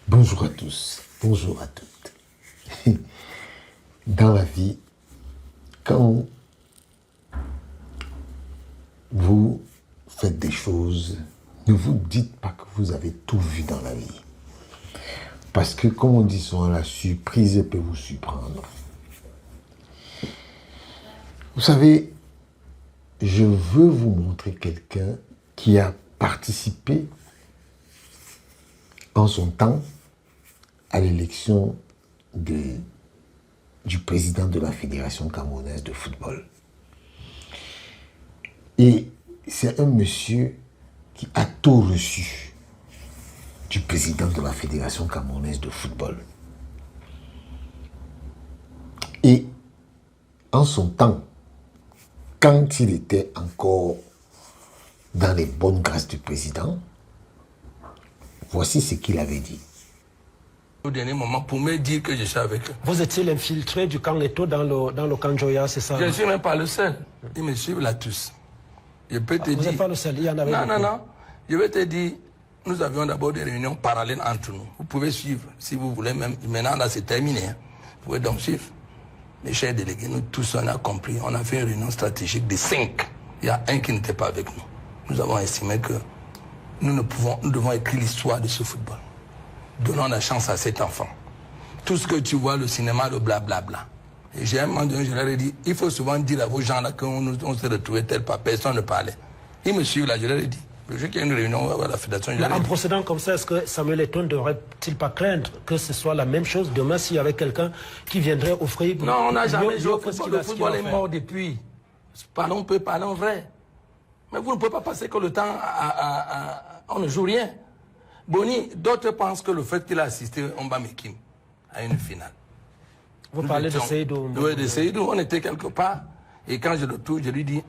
Bonjour à tous, bonjour à toutes. Dans la vie, quand vous faites des choses, ne vous dites pas que vous avez tout vu dans la vie. Parce que, comme on dit souvent, la surprise peut vous surprendre. Vous savez, je veux vous montrer quelqu'un qui a participé en son temps à l'élection du président de la Fédération camerounaise de football. Et c'est un monsieur qui a tout reçu du président de la Fédération camerounaise de football. Et en son temps, quand il était encore dans les bonnes grâces du président, voici ce qu'il avait dit. Au dernier moment, pour me dire que je suis avec eux. Vous étiez l'infiltré du camp Eto dans le camp Joya, c'est ça? Je ne suis même pas le seul. Ils me suivent là tous. Je peux te dire... Vous n'êtes pas le seul, il y en avait Non, beaucoup. non. Je vais te dire, nous avions d'abord des réunions parallèles entre nous. Vous pouvez suivre, si vous voulez même. Maintenant, là, c'est terminé. Hein. Vous pouvez donc suivre. Les chers délégués, nous tous, on a compris. On a fait une réunion stratégique de 5. Il y a un qui n'était pas avec nous. Nous avons estimé que nous devons écrire l'histoire de ce football. Donnons la chance à cet enfant. Tout ce que tu vois, le cinéma, le blablabla. Et j'ai un moment donné, je leur ai dit, il faut souvent dire à vos gens là qu'on s'est retrouvés tel pas, personne ne parlait. Ils me suivent là, je leur ai dit. Le jour qu'il y a une réunion à la fédération, je leur ai En dit. procédant comme ça, est-ce que Samuel Eto'o ne devrait-il pas craindre que ce soit la même chose demain s'il y avait quelqu'un qui viendrait offrir... Non, on n'a jamais joué au mieux que ce football. qu'il a- Le ce qu'il football a est fait. mort depuis. On peut parler en vrai. Mais vous ne pouvez pas passer que le temps on ne joue rien. Boni, d'autres pensent que le fait qu'il a assisté Mbamekim à une finale. Vous parlez de Seydou. Oui, de Seydou. On était quelque part. Et quand je le trouve, je lui dis,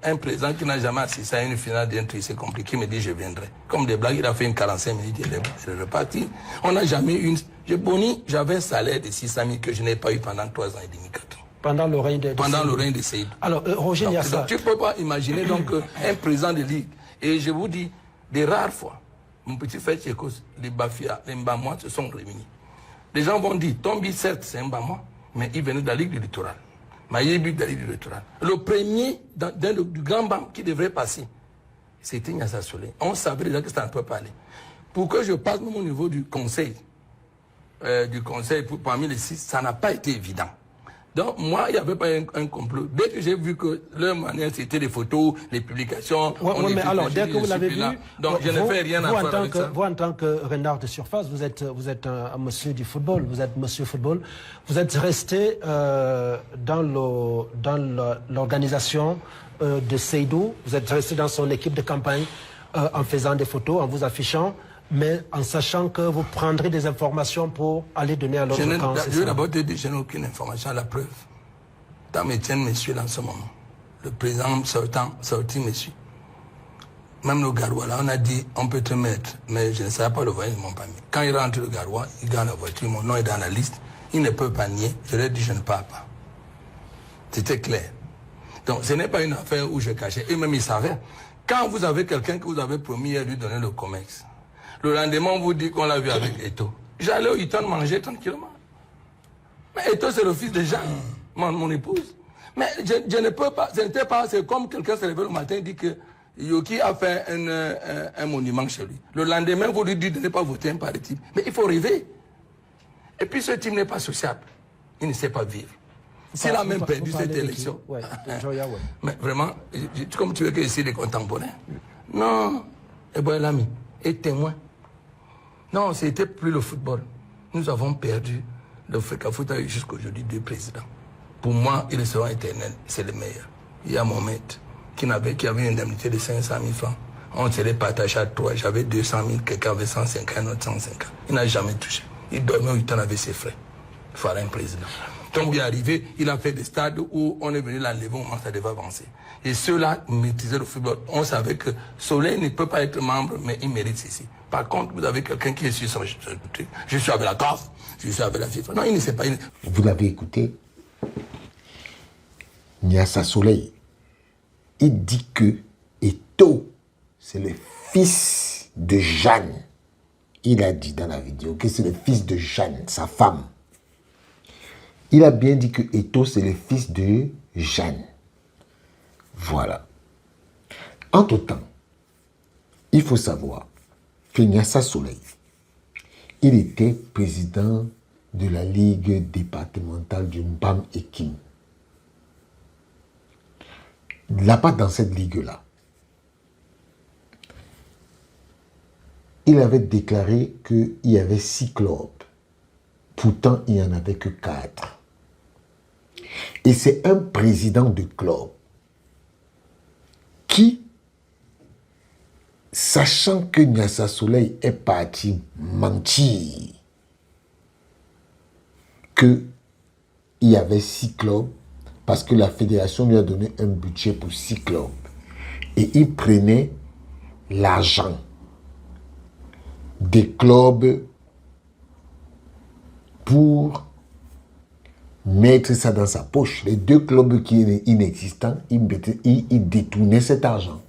un président qui n'a jamais assisté à une finale d'un truc, c'est compliqué, il me dit, je viendrai. Comme des blagues, il a fait une 45 minutes, il est reparti. On n'a jamais eu une... Boni, j'avais un salaire de 600 000 que je n'ai pas eu pendant 3 ans et demi, 4 ans. Pendant le règne de Pendant Seydou. le règne de Seydou. Alors, Roger Donc, Niassa, tu ne peux pas imaginer donc un président de ligue. Et je vous dis, des rares fois, mon petit frère Tchékos, les Bafia, les Mbamois se sont réunis. Les gens vont dire, Tombi, certes, c'est un Mbamois, mais il venait de la Ligue du Littoral. Maïebi de la Ligue du Littoral. Le premier du grand banc qui devrait passer, c'était Niassa Soleil. On savait déjà que ça ne peut pas aller. Pour que je passe même au niveau du conseil, parmi les 6, ça n'a pas été évident. Donc, moi, il n'y avait pas un complot. Dès que j'ai vu que leur manière, c'était les photos, les publications... Oui, mais alors, dès que vous l'avez vu, donc je n'ai fait rien à faire avec ça. Vous, en tant que renard de surface, vous êtes un monsieur du football, vous êtes monsieur football, vous êtes resté dans l'organisation de Seydou, vous êtes resté dans son équipe de campagne en faisant des photos, en vous affichant, mais en sachant que vous prendrez des informations pour aller donner à l'autre camp. Je vais d'abord te dire, je n'ai aucune information à la preuve. Tant Etienne me suit en ce moment. Le président sorti me suit. Même le Garoua, là, on a dit, on peut te mettre, mais je ne savais pas le voyage, ils ne m'ont pas mis. Quand il rentre le Garoua, il gagne la voiture, mon nom est dans la liste, il ne peut pas nier, je lui ai dit, je ne pars pas. C'était clair. Donc, ce n'est pas une affaire où je cachais. Eux-mêmes, ils savaient. Quand vous avez quelqu'un que vous avez promis à lui donner le COMEX, le lendemain, on vous dit qu'on l'a vu avec Eto'o. J'allais au Hilton manger tranquillement. Mais Eto'o, c'est le fils de Jean, mon épouse. Mais je ne peux pas, ce n'était pas, c'est comme quelqu'un se lève le matin et dit que Yoki a fait un monument chez lui. Le lendemain, vous lui dites de ne pas voter un parti. Mais il faut rêver. Et puis ce type n'est pas sociable. Il ne sait pas vivre. S'il a même perdu cette élection. Ouais, Mais vraiment, comme tu veux que je suis des contemporains. Non, et bon, l'ami, et témoin. Non, c'était plus le football. Nous avons perdu le Fekafoot jusqu'à aujourd'hui 2 présidents. Pour moi, ils seront éternels. C'est le meilleur. Il y a Mohamed qui avait une indemnité de 500 000 francs. On se les partageait à 3. J'avais 200 000, quelqu'un avait 150, un autre 150. Il n'a jamais touché. Il dormait 8 ans avec ses frères. Il fallait un président. Quand il est arrivé, il a fait des stades où on est venu l'enlever au moment où ça devait avancer. Et ceux-là maîtrisaient le football. On savait que Soleil ne peut pas être membre, mais il mérite ceci. Par contre, vous avez quelqu'un qui est sur son truc. Je suis avec la CAF, je suis avec la FIFA. Non, il ne sait pas. Vous l'avez écouté, Niassa Soleil, il dit que Eto'o c'est le fils de Jeanne. Il a dit dans la vidéo que c'est le fils de Jeanne, sa femme. Il a bien dit que Eto'o, c'est le fils de Jeanne. Voilà. Entre-temps, il faut savoir que Nyassa Soleil, il était président de la Ligue départementale du Mbam et Kim. Là-bas, dans cette ligue-là, il avait déclaré qu'il y avait 6 clubs. Pourtant, il n'y en avait que 4. Et c'est un président de club qui, sachant que Nyassa Soleil est parti mentir, qu'il y avait 6 clubs, parce que la fédération lui a donné un budget pour 6 clubs. Et il prenait l'argent des clubs pour mettre ça dans sa poche. Les 2 clubs qui étaient inexistants, il détournait cet argent.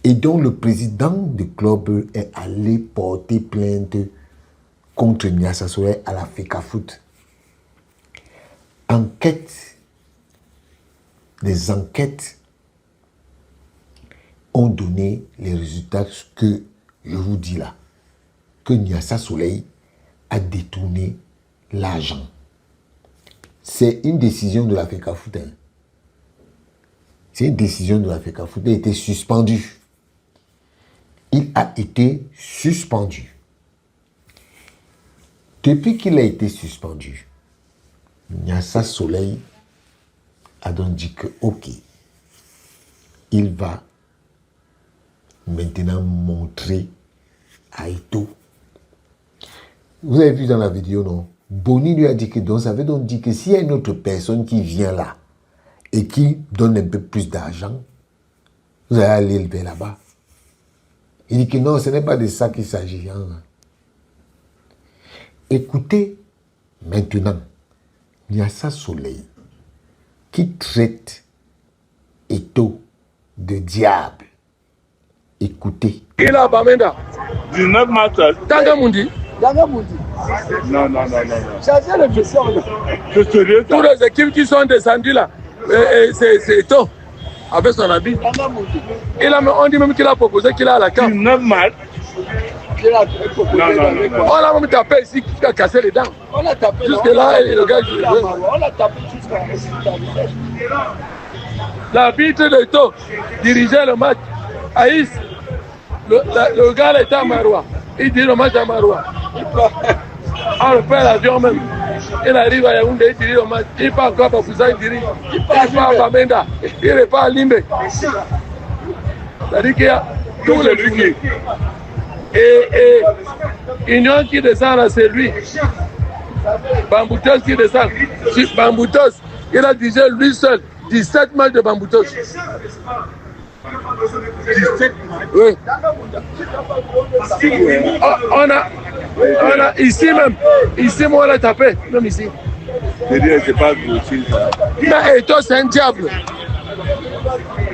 Et donc le président du club est allé porter plainte contre Nyassa Soleil à la FECAFOOT. Les enquêtes ont donné les résultats que je vous dis là, que Nyassa Soleil a détourné l'argent. C'est une décision de la FECAFOOT. C'est une décision de la FECAFOOT. Il a été suspendu. Il a été suspendu. Depuis qu'il a été suspendu, Nyassa Soleil a donc dit que ok, il va maintenant montrer à Eto'o. Vous avez vu dans la vidéo, non? Boni lui a dit que donc, ça veut donc dire que s'il y a une autre personne qui vient là et qui donne un peu plus d'argent, vous allez aller lever là-bas. Il dit que non, ce n'est pas de ça qu'il s'agit. Hein. Écoutez, maintenant, Nyassa Soleil qui traite Eto'o de diable. Écoutez. Il a Bamenda. 19 mars. Tangamundi. Non. Changez le question. C'est sérieux ça? Tous les équipes qui sont descendues là, c'est Eto'o avec son habit. On dit même qu'il a proposé qu'il a à la carte. 19 mars. Non. On a même tapé ici, qui a cassé les dents. On a tapé. Jusque là, et le gars on a tapé jusqu'à l'arbitre de Eto'o dirigeait le match. Aïs, le gars était à Maroua. Il dit le match à Maroua. On le fait l'avion même. Il arrive à Yaoundé, il dirige le match. Il part encore pour ça, il dirige. Il part à Bamenda. Il repart à Limbe. C'est-à-dire qu'il y a tous les trucs. Et Union qui descend là, c'est lui. Bamboutos qui descend. Bamboutos, il a dirigé lui seul 17 matchs de Bamboutos. 17 mars. Oui. On a ici même. Ici, moi, on l'a tapé. Même ici. C'est pas grossier ça. Mais Eto'o, c'est un diable.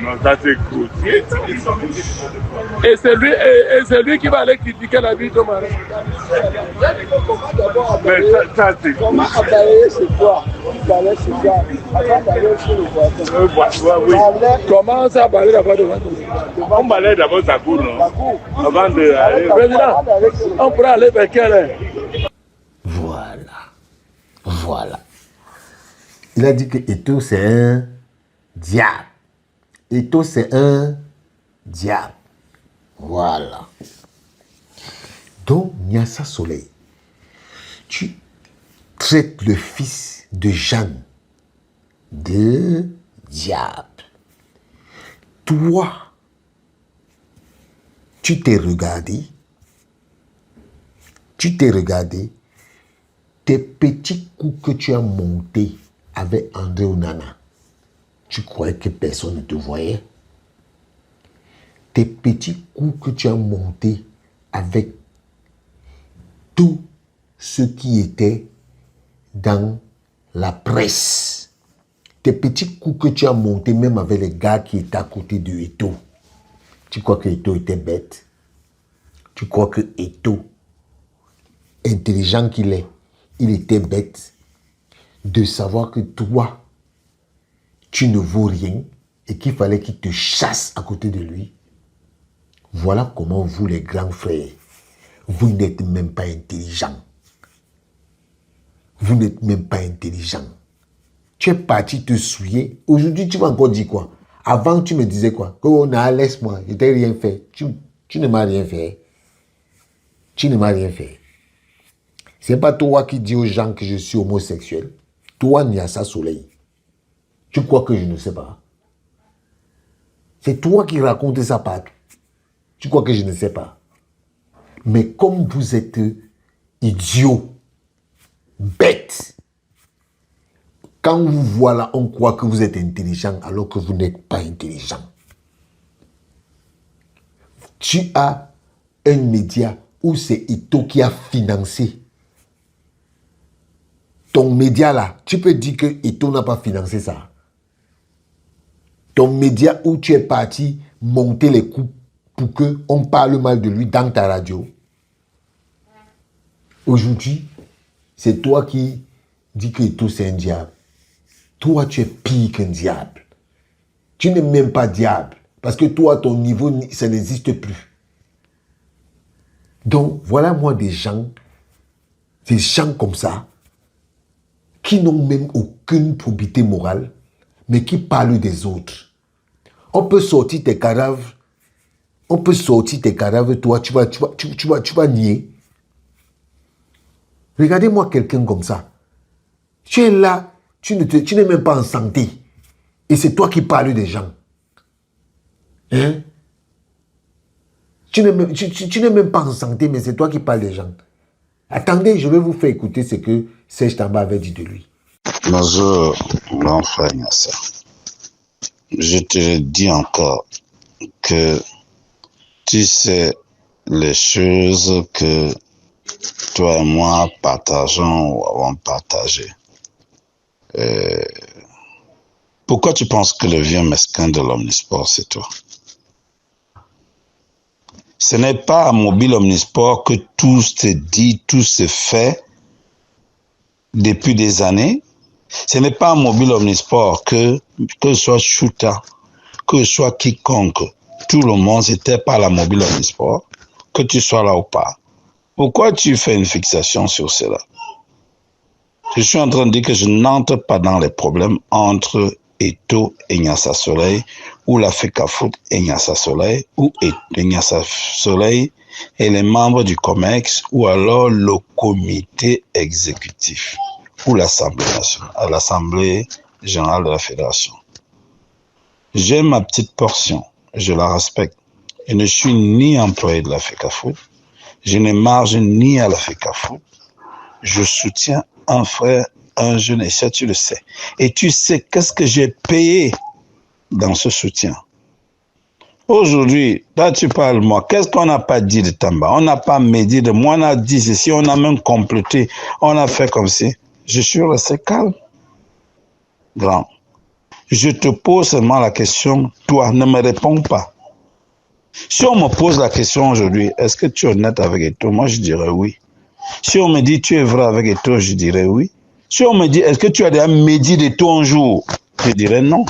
Non, ça c'est grossier. Et c'est lui qui va aller critiquer la vie de Marais. Mais ça c'est Comment abayer ce bois? Abayer ce bois avant d'aller sur le bois. oui. Comment ça balayer la voie devant nous? On balaye d'abord sa cour, non? Avant de aller. Président, on pourrait aller vers quelle heure? Voilà. Il a dit que Eto'o c'est un diable. Eto'o c'est un diable. Voilà. Donc, Nyassa Soleil, tu traites le fils de Jeanne de diable. Toi, tu t'es regardé, tes petits coups que tu as montés avec André Onana, tu croyais que personne ne te voyait? Tes petits coups que tu as montés avec tous ceux qui étaient dans la presse, tes petits coups que tu as montés même avec les gars qui étaient à côté de Eto'o, Tu crois que Eto'o était bête? Tu crois que Eto'o, intelligent qu'il est, il était bête de savoir que toi, tu ne vaux rien et qu'il fallait qu'il te chasse à côté de lui? Voilà comment vous, les grands frères, vous n'êtes même pas intelligents. Vous n'êtes même pas intelligents. Tu es parti te souiller. Aujourd'hui, tu vas encore dire quoi? Avant, tu me disais quoi? Oh, non, laisse-moi, je t'ai rien fait. Tu ne m'as rien fait. Tu ne m'as rien fait. Ce n'est pas toi qui dis aux gens que je suis homosexuel. Toi, Nyassa Soleil. Tu crois que je ne sais pas? C'est toi qui racontes ça partout. Tu crois que je ne sais pas? Mais comme vous êtes idiots, bêtes, quand vous voilà, on croit que vous êtes intelligent alors que vous n'êtes pas intelligent. Tu as un média où c'est Eto'o qui a financé. Ton média là, tu peux dire que Eto'o n'a pas financé ça. Ton média où tu es parti monter les coups pour qu'on parle mal de lui dans ta radio. Aujourd'hui, c'est toi qui dis que Eto'o c'est un diable. Toi, tu es pire qu'un diable. Tu n'es même pas diable. Parce que toi, ton niveau, ça n'existe plus. Donc, voilà moi des gens comme ça, qui n'ont même aucune probité morale, mais qui parlent des autres. On peut sortir tes cadavres. Toi, tu vas nier. Regardez-moi quelqu'un comme ça. Tu es là, tu n'es même pas en santé. Et c'est toi qui parles des gens. Hein? Tu n'es même pas en santé, mais c'est toi qui parles des gens. Attendez, je vais vous faire écouter ce que Serge Tamba avait dit de lui. Bonjour, mon frère Nyassa. Je te dis encore que tu sais les choses que toi et moi partageons ou avons partagé. Pourquoi tu penses que le vieux mesquin de l'Omnisport, c'est toi? Ce n'est pas à Mobile Omnisport que tout se dit, tout se fait depuis des années. Ce n'est pas à Mobile Omnisport que ce soit Chouta, que ce soit quiconque, tout le monde, c'était pas la Mobile Omnisport, que tu sois là ou pas. Pourquoi tu fais une fixation sur cela? Je suis en train de dire que je n'entre pas dans les problèmes entre Eto'o et Nyassa Soleil, ou la FECAFOOT et Nyassa Soleil, ou Nyassa Soleil et les membres du COMEX, ou alors le comité exécutif, ou l'Assemblée nationale, l'Assemblée générale de la Fédération. J'ai ma petite portion, je la respecte. Je ne suis ni employé de la FECAFOOT, je ne marge ni à la FECAFOOT. Je soutiens un frère, un jeune, et ça tu le sais. Et tu sais qu'est-ce que j'ai payé dans ce soutien. Aujourd'hui, là tu parles moi, qu'est-ce qu'on n'a pas dit de Tamba? On n'a pas médit de moi, on a dit ceci, on a même complété, on a fait comme si. Je suis resté calme. Grand. Je te pose seulement la question, toi, ne me réponds pas. Si on me pose la question aujourd'hui, est-ce que tu es honnête avec Eto'o? Moi, je dirais oui. Si on me dit, tu es vrai avec Eto'o, je dirais oui. Si on me dit, est-ce que tu as déjà médit d'Eto'o un jour? Je dirais non.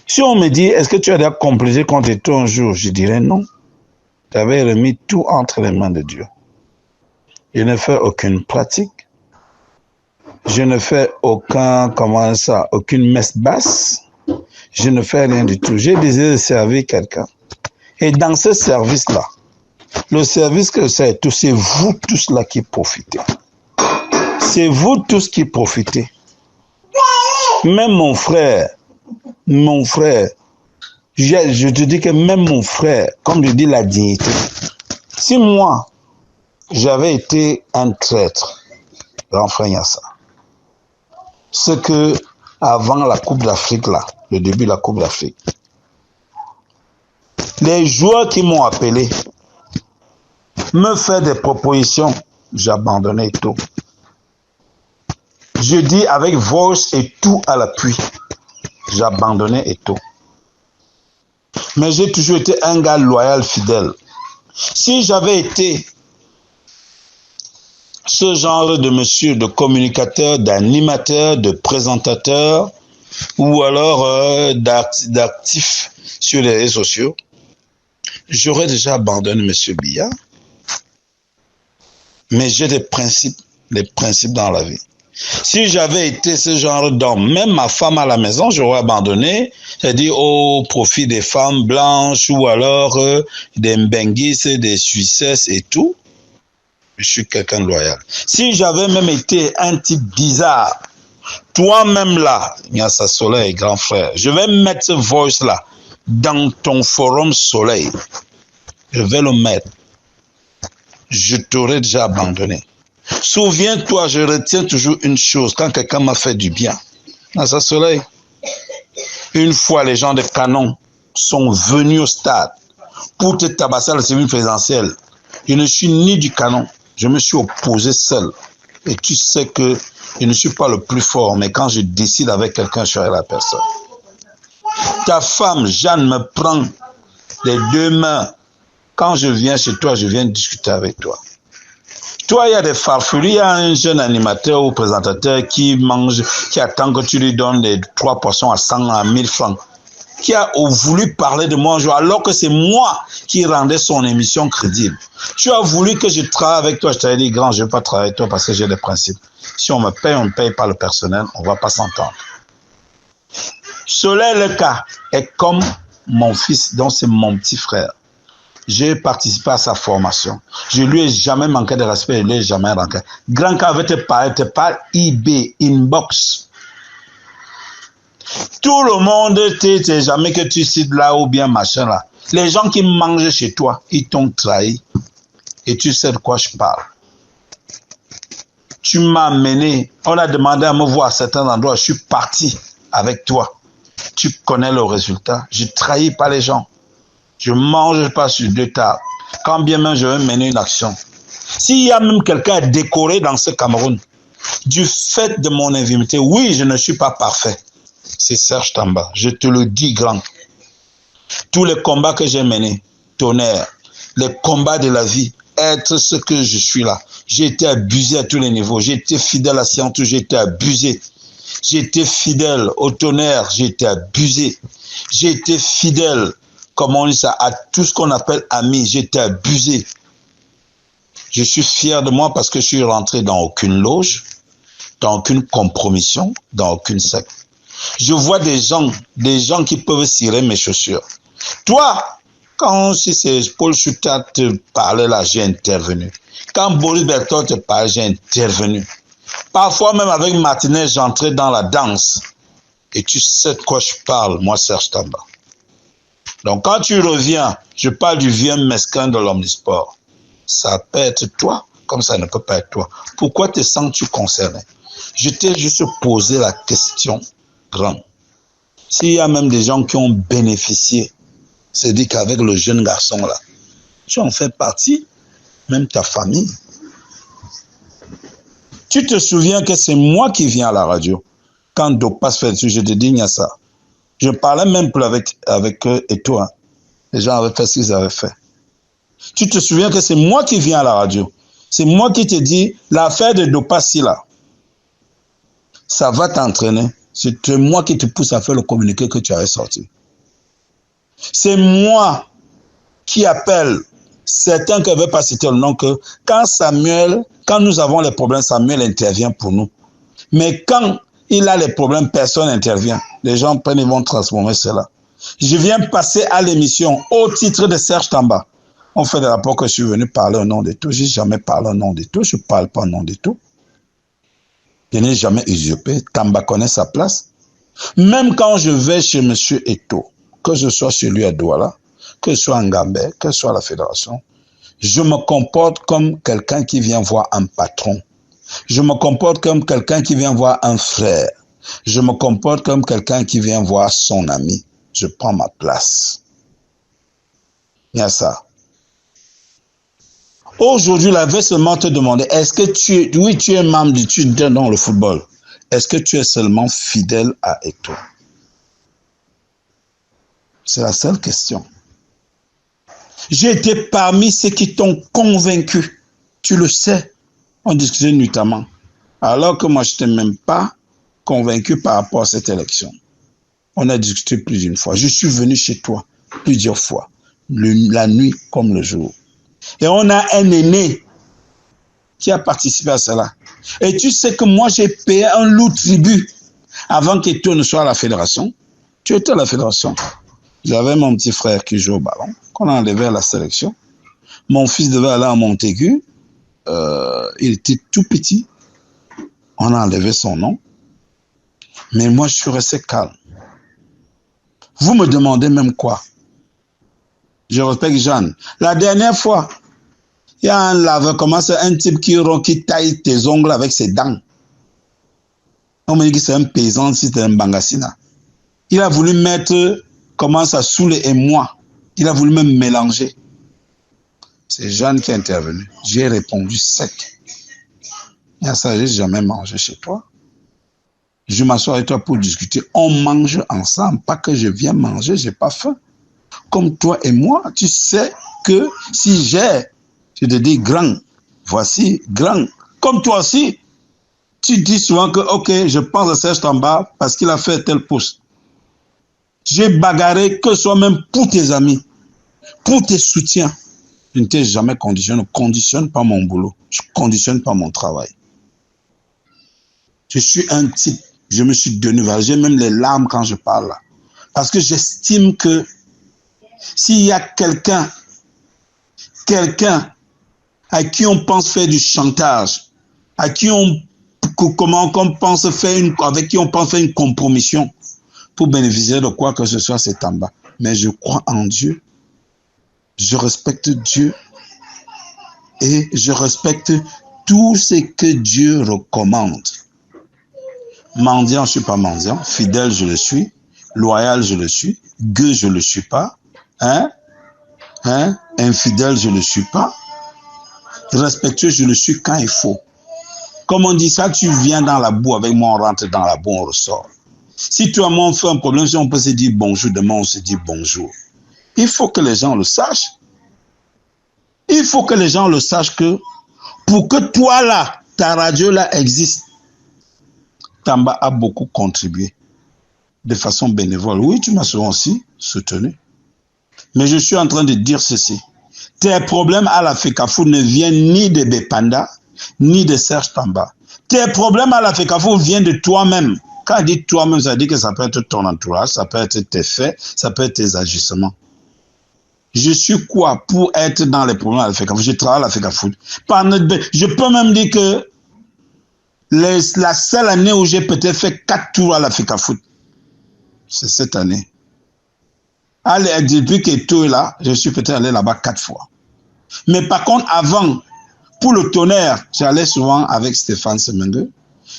Si on me dit, est-ce que tu as déjà complété contre Eto'o un jour? Je dirais non. Tu avais remis tout entre les mains de Dieu. Je ne fais aucune pratique. Je ne fais aucune messe basse. Je ne fais rien du tout. J'ai désiré servir quelqu'un. Et dans ce service-là, le service que c'est tout, c'est vous tous là qui profitez. C'est vous tous qui profitez. Même mon frère, je te dis que même mon frère, comme je dis la dignité, si moi, j'avais été un traître, grand frère Nyassa, ce que avant la Coupe d'Afrique là, le début de la Coupe d'Afrique, les joueurs qui m'ont appelé, me fait des propositions, j'ai abandonné tout. Je dis avec voice et tout à l'appui, j'ai abandonné et tout. Mais j'ai toujours été un gars loyal, fidèle. Si j'avais été ce genre de monsieur, de communicateur, d'animateur, de présentateur, ou alors d'actif sur les réseaux sociaux, j'aurais déjà abandonné M. Biya. Mais j'ai des principes dans la vie. Si j'avais été ce genre d'homme, même ma femme à la maison, j'aurais abandonné, c'est-à-dire au profit des femmes blanches ou alors des Mbenguis, des Suissesses et tout. Je suis quelqu'un de loyal. Si j'avais même été un type bizarre, toi-même là, Nyassa Soleil, grand frère, je vais mettre ce voice-là dans ton forum Soleil. Je vais le mettre. Je t'aurais déjà abandonné. Souviens-toi, je retiens toujours une chose, quand quelqu'un m'a fait du bien. Nyassa Soleil, une fois les gens de Canon sont venus au stade pour te tabasser à la civile présidentielle, je ne suis ni du Canon, je me suis opposé seul. Et tu sais que je ne suis pas le plus fort, mais quand je décide avec quelqu'un, je serai la personne. Ta femme, Jeanne, me prend les deux mains. Quand je viens chez toi, je viens discuter avec toi. Toi, il y a des farfelus, il y a un jeune animateur ou présentateur qui mange, qui attend que tu lui donnes les 3 portions à 100, à 1000 francs, qui a voulu parler de moi un jour, alors que c'est moi qui rendais son émission crédible. Tu as voulu que je travaille avec toi, je t'avais dit, grand, je ne vais pas travailler avec toi parce que j'ai des principes. Si on me paye, on ne paye pas le personnel, on ne va pas s'entendre. Soleil Leka est comme mon fils, donc c'est mon petit frère. J'ai participé à sa formation. Je lui ai jamais manqué de respect, je lui ai jamais manqué. Grand cas avait te parle eBay, inbox. Tout le monde, t'es jamais que tu cites là ou bien machin là. Les gens qui mangent chez toi, ils t'ont trahi. Et tu sais de quoi je parle. Tu m'as amené, on a demandé à me voir à certains endroits, je suis parti avec toi. Tu connais le résultat. Je ne trahis pas les gens. Je ne mange pas sur 2 tables. Quand bien même je vais mener une action. S'il y a même quelqu'un à décorer dans ce Cameroun, du fait de mon intimité, oui, je ne suis pas parfait. C'est Serge Tamba. Je te le dis grand. Tous les combats que j'ai menés, tonnerre, les combats de la vie, être ce que je suis là. J'ai été abusé à tous les niveaux. J'ai été fidèle à Scientou, j'ai été abusé. J'ai été fidèle au tonnerre, j'ai été abusé. J'ai été fidèle, comme on dit ça, à tout ce qu'on appelle ami, j'ai été abusé. Je suis fier de moi parce que je suis rentré dans aucune loge, dans aucune compromission, dans aucune secte. Je vois des gens qui peuvent cirer mes chaussures. Toi, quand si c'est Paul Chouta te parlait là, j'ai intervenu. Quand Boris Berthold te parlait, j'ai intervenu. Parfois même avec Martinez, j'entrais dans la danse. Et tu sais de quoi je parle, moi Serge Tamba. Donc quand tu reviens, je parle du vieux mesquin de l'omnisport. Ça peut être toi, comme ça ne peut pas être toi. Pourquoi te sens-tu concerné? Je t'ai juste posé la question grande. S'il y a même des gens qui ont bénéficié, c'est-à-dire qu'avec le jeune garçon là, tu en fais partie, même ta famille. Tu te souviens que c'est moi qui viens à la radio. Quand Dopas fait dessus, je te dis, il y a ça. Je parlais même plus avec eux et toi. Les gens avaient fait ce qu'ils avaient fait. Tu te souviens que c'est moi qui viens à la radio. C'est moi qui te dis, l'affaire de Dopas là, ça va t'entraîner. C'est moi qui te pousse à faire le communiqué que tu avais sorti. C'est moi qui appelle certains qui ne veulent pas citer le nom que quand nous avons les problèmes, Samuel intervient pour nous. Mais quand il a les problèmes, personne n'intervient. Les gens prennent et vont transformer cela. Je viens passer à l'émission au titre de Serge Tamba. On fait des rapports que je suis venu parler au nom de tout. Je n'ai jamais parlé au nom de tout. Je ne parle pas au nom de tout. Je n'ai jamais usurpé. Tamba connaît sa place. Même quand je vais chez M. Eto, que je sois chez lui à Douala, que ce soit en Gambé, que ce soit à la fédération, je me comporte comme quelqu'un qui vient voir un patron. Je me comporte comme quelqu'un qui vient voir un frère. Je me comporte comme quelqu'un qui vient voir son ami. Je prends ma place. Il y a ça. Aujourd'hui, la veille seulement te demander, est-ce que tu es membre du dans le football. Est-ce que tu es seulement fidèle à Eto? C'est la seule question. J'ai été parmi ceux qui t'ont convaincu. Tu le sais. On discutait notamment. Alors que moi, je n'étais même pas convaincu par rapport à cette élection. On a discuté plus d'une fois. Je suis venu chez toi plusieurs fois. La nuit comme le jour. Et on a un aîné qui a participé à cela. Et tu sais que moi, j'ai payé un lourd tribut avant qu'Eto ne soit à la fédération. Tu étais à la fédération. J'avais mon petit frère qui joue au ballon, qu'on a enlevé à la sélection. Mon fils devait aller à Montaigu. Il était tout petit. On a enlevé son nom. Mais moi, je suis resté calme. Vous me demandez même quoi? Je respecte Jeanne. La dernière fois, il y a un laveur, comment c'est un type qui taille tes ongles avec ses dents. On me dit que c'est un paysan, si c'est un bangassina. Il a voulu mettre, comment ça, Soule et moi. Il a voulu même mélanger. C'est Jeanne qui est intervenue. J'ai répondu sec. Il y a ça, j'ai jamais mangé chez toi. Je m'assois avec toi pour discuter. On mange ensemble. Pas que je viens manger, j'ai pas faim. Comme toi et moi, tu sais que si j'ai, je te dis grand, voici grand. Comme toi aussi, tu dis souvent que, ok, je pense à Serge Tamba parce qu'il a fait tel poste. J'ai bagarré que ce soit même pour tes amis, pour tes soutiens. Je ne t'ai jamais conditionné. Je ne conditionne pas mon boulot. Je ne conditionne pas mon travail. Je suis un type. Je me suis donné, j'ai même les larmes quand je parle là. Parce que j'estime que s'il y a quelqu'un à qui on pense faire du chantage, à qui on pense faire avec qui on pense faire une compromission pour bénéficier de quoi que ce soit, c'est Tamba. Mais je crois en Dieu. Je respecte Dieu. Et je respecte tout ce que Dieu recommande. Mendiant, je ne suis pas mendiant. Fidèle, je le suis. Loyal, je le suis. Gueux, je ne le suis pas. Infidèle, je ne le suis pas. Respectueux, je le suis quand il faut. Comme on dit ça, tu viens dans la boue avec moi, on rentre dans la boue, on ressort. Si toi et moi on fait un problème, si on peut se dire bonjour, demain on se dit bonjour. Il faut que les gens le sachent. Il faut que les gens le sachent que pour que toi là, ta radio là existe, Tamba a beaucoup contribué de façon bénévole. Oui, tu m'as souvent aussi soutenu. Mais je suis en train de dire ceci. Tes problèmes à la FECAFO ne viennent ni de Bepanda, ni de Serge Tamba. Tes problèmes à la FECAFO viennent de toi-même. Quand on dit toi-même, ça dit que ça peut être ton entourage, ça peut être tes faits, ça peut être tes agissements. Je suis quoi pour être dans les problèmes à la FECAFO? Je travaille à la FECAFO. Je peux même dire que la seule année où j'ai peut-être fait 4 tours à la FECAFO, c'est cette année. Allez, depuis que tout est là, je suis peut-être allé là-bas 4 fois. Mais par contre, avant, pour le tonnerre, j'allais souvent avec Stéphane Semengue,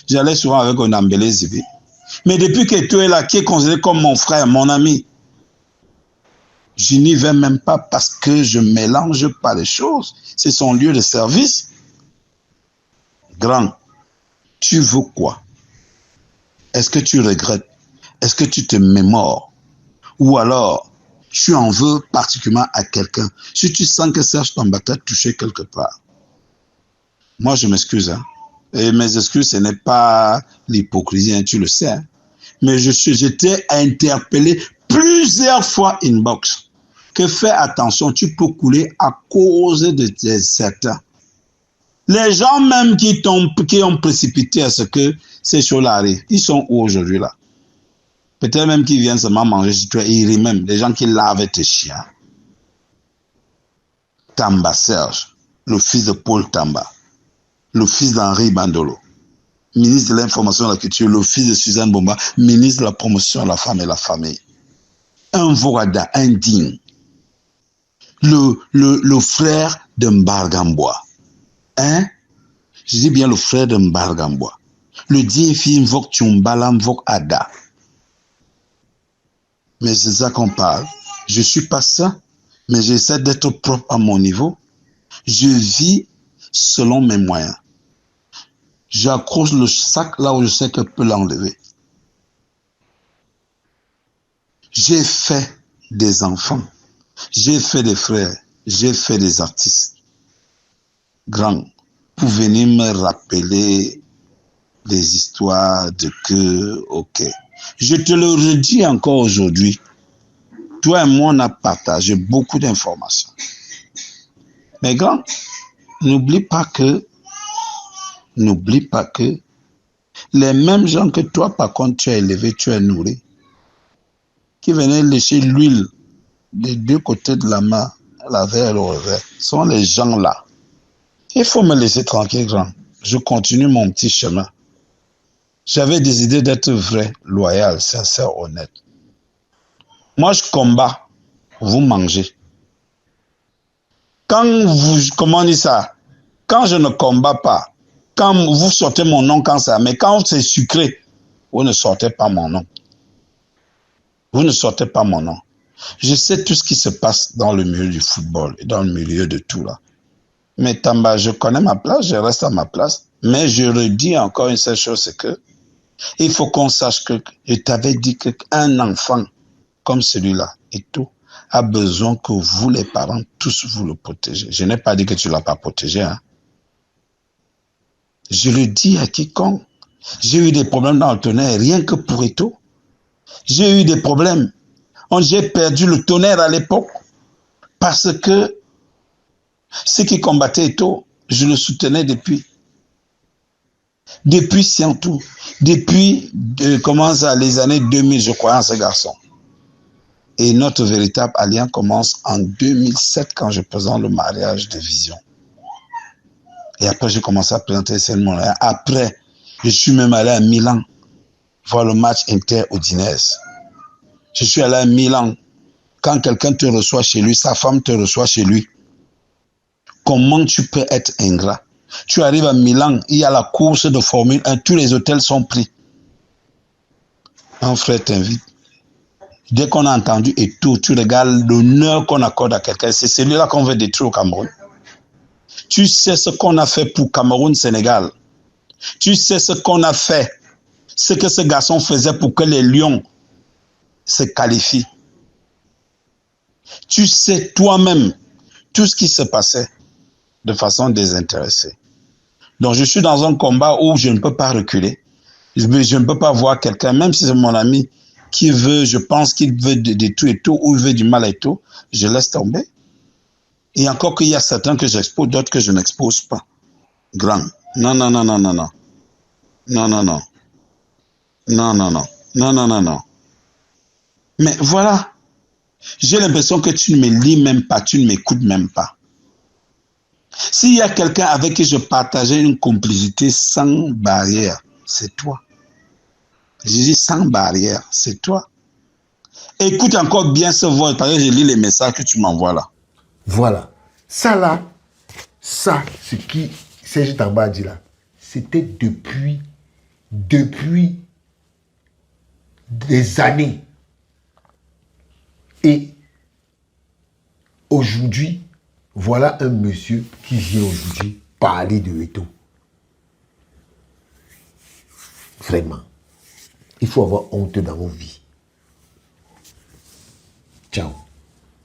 j'allais souvent avec Onambele Zibi. Mais depuis que tout est là, qui est considéré comme mon frère, mon ami, je n'y vais même pas parce que je ne mélange pas les choses. C'est son lieu de service. Grand, tu veux quoi? Est-ce que tu regrettes? Est-ce que tu te mémores? Ou alors, tu en veux particulièrement à quelqu'un? Si tu sens que Serge Tamba t'a touché quelque part, moi je m'excuse. Hein. Et mes excuses, ce n'est pas l'hypocrisie, hein, tu le sais. Hein. Mais j'étais interpellé plusieurs fois inbox. Que fais attention, tu peux couler à cause de certains. Les gens même qui ont précipité à ce que ces choses-là arrivent, ils sont où aujourd'hui là? Peut-être même qu'ils viennent seulement manger chez toi, ils rient même. Les gens qui lavent tes chiens. Tamba Serge, le fils de Paul Tamba, le fils d'Henri Bandolo, ministre de l'Information et de la Culture, le fils de Suzanne Bomba, ministre de la Promotion de la Femme et de la Famille. Un Vorada indigne. Le frère de Mbargambois. Hein? Je dis bien le frère de Mbargambois. Le digne fils Mvok Tchoumbala Mvok Ada. Mais c'est ça qu'on parle. Je ne suis pas ça, mais j'essaie d'être propre à mon niveau. Je vis selon mes moyens. J'accroche le sac là où je sais que je peux l'enlever. J'ai fait des enfants, j'ai fait des frères, j'ai fait des artistes grands pour venir me rappeler des histoires de que, ok. Je te le redis encore aujourd'hui, toi et moi on a partagé beaucoup d'informations. Mais grand, n'oublie pas que les mêmes gens que toi, par contre, tu as élevé, tu as nourri, qui venaient lécher l'huile des deux côtés de la main, l'avers et le revers, sont les gens là. Il faut me laisser tranquille, grand. Je continue mon petit chemin. J'avais des idées d'être vrai, loyal, sincère, honnête. Moi, je combats, vous mangez. Quand vous, comment on dit ça? Quand je ne combats pas, quand vous sortez mon nom quand ça, mais quand c'est sucré, vous ne sortez pas mon nom. Vous ne sortez pas mon nom. Je sais tout ce qui se passe dans le milieu du football et dans le milieu de tout là. Mais Tamba, je connais ma place, je reste à ma place. Mais je redis encore une seule chose, c'est que il faut qu'on sache que je t'avais dit qu'un enfant comme celui-là et tout a besoin que vous, les parents, tous vous le protégez. Je n'ai pas dit que tu ne l'as pas protégé. Hein. Je le dis à quiconque. J'ai eu des problèmes dans le tonnerre, rien que pour Eto'o. J'ai eu des problèmes. J'ai perdu le tonnerre à l'époque parce que ceux qui combattaient Eto'o, je le soutenais depuis. Depuis Siantou. Depuis, comment ça, les années 2000, je crois en ce garçon. Et notre véritable alliance commence en 2007 quand je présente le mariage de Vision. Et après, j'ai commencé à présenter celle Montréal. Après, je suis même allé à Milan voir le match inter-Udinese. Je suis allé à Milan. Quand quelqu'un te reçoit chez lui, sa femme te reçoit chez lui. Comment tu peux être ingrat? Tu arrives à Milan, il y a la course de Formule 1, tous les hôtels sont pris. Un frère t'invite. Dès qu'on a entendu et tout, tu regardes l'honneur qu'on accorde à quelqu'un. C'est celui-là qu'on veut détruire au Cameroun. Tu sais ce qu'on a fait pour Cameroun-Sénégal. Tu sais ce qu'on a fait. Ce que ce garçon faisait pour que les Lions se qualifient. Tu sais toi-même tout ce qui se passait de façon désintéressée. Donc je suis dans un combat où je ne peux pas reculer. Je ne peux pas voir quelqu'un, même si c'est mon ami, qui veut, je pense qu'il veut détruire tout ou il veut du mal à tout, je laisse tomber. Et encore qu'il y a certains que j'expose, d'autres que je n'expose pas. Grand. Non, non, non, non, non, non. Non, non, non. Non, non, non. Non, non, non, non. Mais voilà. J'ai l'impression que tu ne me lis même pas, tu ne m'écoutes même pas. S'il y a quelqu'un avec qui je partageais une complicité sans barrière, c'est toi. Je dis sans barrière, c'est toi. Écoute encore bien ce voix, parce que je lis les messages que tu m'envoies là. Voilà. Ça là, ça, ce qui Serge Tamba a dit là, c'était depuis des années. Et aujourd'hui, voilà un monsieur qui vient aujourd'hui parler de Eto'o. Vraiment. Il faut avoir honte dans vos vies. Ciao.